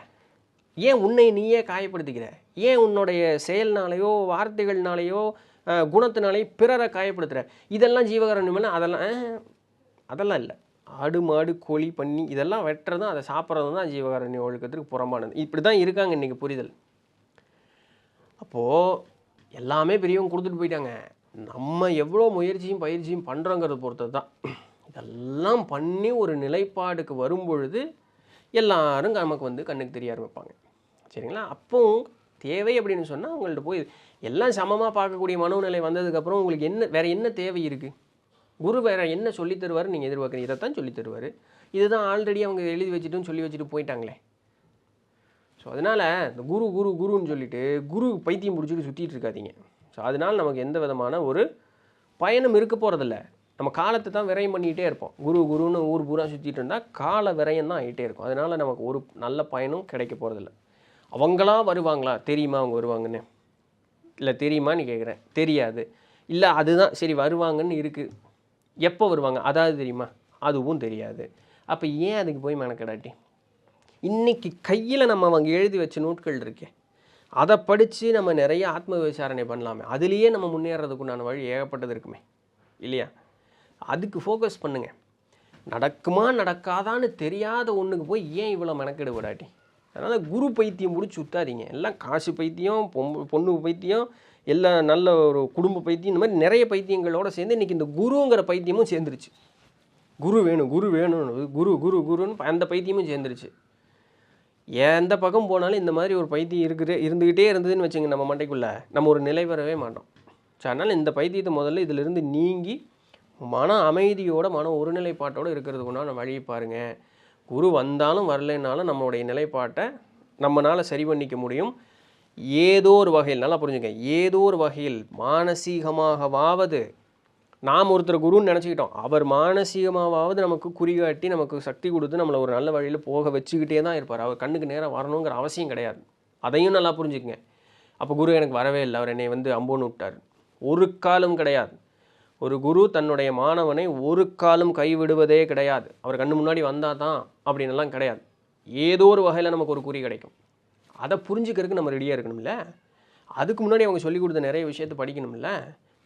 ஏன் உன்னை நீயே காயப்படுத்திக்கிற? ஏன் உன்னுடைய செயல்னாலேயோ வார்த்தைகள்னாலேயோ குணத்தினாலேயோ பிறரை காயப்படுத்துகிற? இதெல்லாம் ஜீவகாருண்யம். அதெல்லாம் இல்லை. ஆடு மாடு கோழி பன்னி இதெல்லாம் வெட்டுறதும் அதை சாப்பிட்றதும் தான் ஜீவகாருண்ய ஒழுக்கத்திற்கு புறம்பானது. இப்படி தான் இருக்காங்க இன்றைக்கி புரிதல். அப்போது எல்லாமே பெரியவங்க கொடுத்துட்டு போயிட்டாங்க. நம்ம எவ்வளோ முயற்சியும் பயிற்சியும் பண்ணுறோங்கிறத பொறுத்தது தான். இதெல்லாம் பண்ணி ஒரு நிலைப்பாடுக்கு வரும்பொழுது எல்லாரும் நமக்கு வந்து கண்ணுக்கு தெரிய ஆரம்பிப்பாங்க. சரிங்களா? அப்போது தேவை அப்படின்னு சொன்னால் அவங்கள்ட்ட போய் எல்லாம் சமமாக பார்க்கக்கூடிய மனோநிலை வந்ததுக்கப்புறம் உங்களுக்கு வேறு என்ன தேவை இருக்குது? குரு வேறு என்ன சொல்லி தருவார் நீங்கள் எதிர்பார்க்குறீங்க? இதைத்தான் சொல்லி தருவார். இதுதான் ஆல்ரெடி அவங்க எழுதி வச்சுட்டுன்னு சொல்லி வச்சுட்டு போயிட்டாங்களே. ஸோ அதனால் இந்த குருன்னு சொல்லிட்டு குரு பைத்தியம் பிடிச்சிட்டு சுற்றிட்டு இருக்காதீங்க. ஸோ அதனால் நமக்கு எந்த விதமான ஒரு பயனும் இருக்க போகிறதில்ல. நம்ம காலத்தை தான் விரயம் பண்ணிக்கிட்டே இருப்போம். குருன்னு ஊர் பூரா சுற்றிட்டு இருந்தால் கால விரயம் தான் ஆகிட்டே இருக்கும். அதனால் நமக்கு ஒரு நல்ல பயனும் கிடைக்க போகிறதில்ல. அவங்களாம் வருவாங்களா? தெரியுமா அவங்க வருவாங்கன்னு? இல்லை தெரியுமான்னு கேட்குறேன். தெரியாது. இல்லை அதுதான் சரி வருவாங்கன்னு இருக்குது. எப்போ வருவாங்க அதாவது தெரியுமா? அதுவும் தெரியாது. அப்போ ஏன் அதுக்கு போய் மெனக்கடாட்டி? இன்றைக்கி கையில் நம்ம அவங்க எழுதி வச்ச நோட்கள் இருக்கே, அதை படித்து நம்ம நிறைய ஆத்ம விசாரணை பண்ணலாமே. அதுலேயே நம்ம முன்னேறதுக்குண்டான வழி ஏகப்பட்டது இருக்குமே இல்லையா? அதுக்கு ஃபோக்கஸ் பண்ணுங்கள். நடக்குமா நடக்காதான்னு தெரியாத ஒன்றுக்கு போய் ஏன் இவ்வளோ மெனக்கெடு விடாட்டி? அதனால் குரு பைத்தியம் முடிச்சு சுத்தாதீங்க. எல்லாம் காசு பைத்தியம், பொண்ணு பைத்தியம், எல்லாம் நல்ல ஒரு குடும்ப பைத்தியம், இந்த மாதிரி நிறைய பைத்தியங்களோடு சேர்ந்து இன்றைக்கி இந்த குருங்கிற பைத்தியமும் சேர்ந்துருச்சு. குரு வேணும் குருன்னு அந்த பைத்தியமும் சேர்ந்துருச்சு. எந்த பக்கம் போனாலும் இந்த மாதிரி ஒரு பைத்தியம் இருந்துக்கிட்டே இருந்ததுன்னு வச்சுங்க நம்ம மண்டைக்குள்ளே, நம்ம ஒரு நிலை பெறவே மாட்டோம். ஸோ அதனால் இந்த பைத்தியத்தை முதல்ல இதிலிருந்து நீங்கி மன அமைதியோட மன ஒருநிலைப்பாட்டோடு இருக்கிறதுக்குன்னா வழியை பாருங்கள். குரு வந்தாலும் வரலைன்னாலும் நம்மளுடைய நிலைப்பாட்டை நம்மளால் சரி பண்ணிக்க முடியும். ஏதோ ஒரு வகையில், நல்லா புரிஞ்சுங்க, ஏதோ ஒரு வகையில் மானசீகமாகவாவது நாம் ஒருத்தர் குருன்னு நினச்சிக்கிட்டோம், அவர் மானசீகமாகவாவது நமக்கு குறிகாட்டி நமக்கு சக்தி கொடுத்து நம்மளை ஒரு நல்ல வழியில் போக வச்சுக்கிட்டே தான் இருப்பார். அவர் கண்ணுக்கு நேரம் வரணுங்கிற அவசியம் கிடையாது. அதையும் நல்லா புரிஞ்சுக்குங்க. அப்போ குரு எனக்கு வரவே இல்லை, அவர் என்னை வந்து அம்போன்னு விட்டார், ஒரு காலம் கிடையாது. ஒரு குரு தன்னுடைய மாணவனை ஒரு காலம் கைவிடுவதே கிடையாது. அவர் கண்ணு முன்னாடி வந்தால் தான் அப்படின்லாம் கிடையாது. ஏதோ ஒரு வகையில் நமக்கு ஒரு குறி கிடைக்கும். அதை புரிஞ்சுக்கிறதுக்கு நம்ம ரெடியாக இருக்கணும்ல. அதுக்கு முன்னாடி அவங்க சொல்லிக் கொடுத்த நிறைய விஷயத்தை படிக்கணும்ல,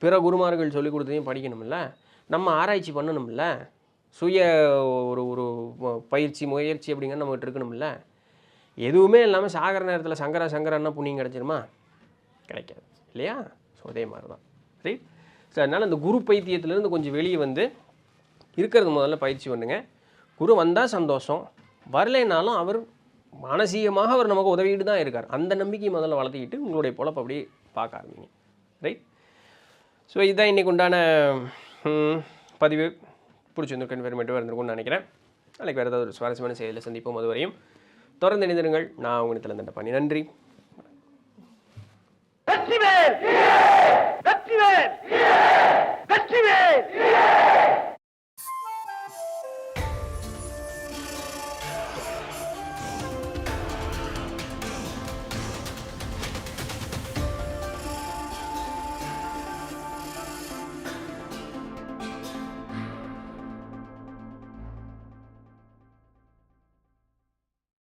பிற குருமார்கள் சொல்லிக் கொடுத்ததையும் படிக்கணும்ல, நம்ம ஆராய்ச்சி பண்ணணும்ல, சுய ஒரு ஒரு பயிற்சி முயற்சி அப்படிங்கிறது நம்மகிட்ட இருக்கணும்ல. எதுவுமே இல்லாமல் சாகிற நேரத்தில் சங்கரன்னா புண்ணியம் கிடச்சிருமா? கிடைக்காது இல்லையா? ஸோ அதே மாதிரி தான் ரைட். ஸோ அதனால் அந்த குரு பைத்தியத்துலேருந்து கொஞ்சம் வெளியே வந்து இருக்கிறது முதல்ல பயிற்சி பண்ணுங்க. குரு வந்தால் சந்தோஷம், வரலைனாலும் அவர் மானசீகமாக அவர் நமக்கு உதவிட்டு தான் இருக்கார். அந்த நம்பிக்கையை முதல்ல வளர்த்திக்கிட்டு உங்களுடைய பொழப்பை அப்படியே பார்க்க ஆரம்பிங்க. ரைட். ஸோ இதுதான் இன்றைக்கு உண்டான பதிவு. பிடிச்சிருந்துருக்கு, இன்ஃபர்மேட்டிவாக இருந்திருக்கும்னு நினைக்கிறேன். நாளைக்கு வேறு ஏதாவது ஒரு சுவாரஸ்யமான செயலில் சந்திப்போம். அது வரையும் தொடர்ந்து இணைந்திருங்கள். நான் உங்கள் தண்டபாணி. நன்றி. வெற்றிவேல்! வெற்றிவேல்!